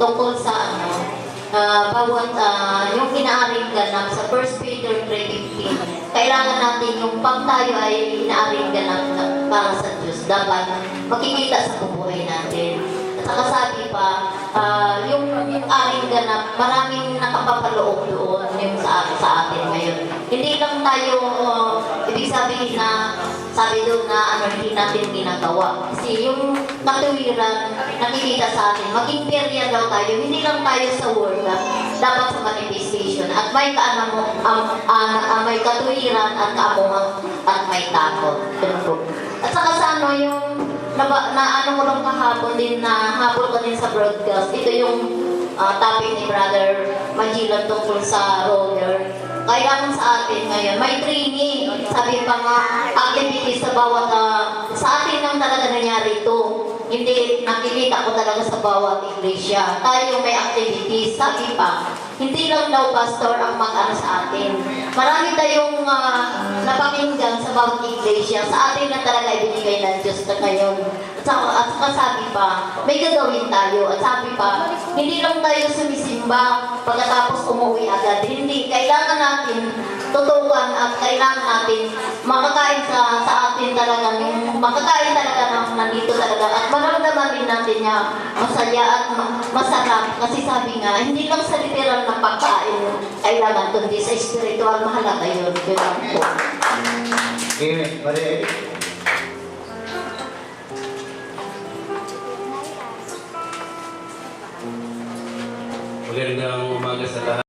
tungkol sa bawat yung inaaring ganap sa 1 Peter 3:15. Kailangan natin yung pag tayo ay inaaring ganap para sa Diyos, dapat makikita sa buhay natin. At saka sabi pa, yung aring ganap, maraming nakapapaloob doon yung sa atin ngayon. Hindi lang tayo, ibig sabihin na, sabi doon na hindi natin ginagawa. Kasi yung katuwiran, nakikita sa atin, maging perya daw tayo, hindi lang tayo sa word, dapat sa manifestation. At may may katuwiran at kaamuhan at may takot. At saka sa yung na ko lang kahapon din, na habol ko din sa broadcast, ito yung topic ni Brother Magellan tungkol sa roller. Kailangan sa atin ngayon, may training. Sabi pa nga, activities sa bawat, sa atin lang talaga nangyari ito. Hindi, nakikita ko talaga sa bawat iglesia. Tayo may activities. Sabi pa, hindi lang daw pastor ang mag-ano sa atin. Marami tayong napakinggan sa bawat iglesia. Sa atin na talaga ibinigay ng Diyos na ngayon. At saka sabi pa, may gagawin tayo. At sabi pa, hindi lang tayo sumisimba pagkatapos umuwi agad. Hindi, kailangan natin tutukan at kailangan natin makakain sa atin talaga, makakain talaga ng nandito talaga at maramdaman din natin niya masaya at masarap. Kasi sabi nga, hindi lang sa literal na pagkain kailangan, kundi sa spiritual, mahalaga yun. Yun lang po. Okay, Maria. Magandang umaga sa lahat.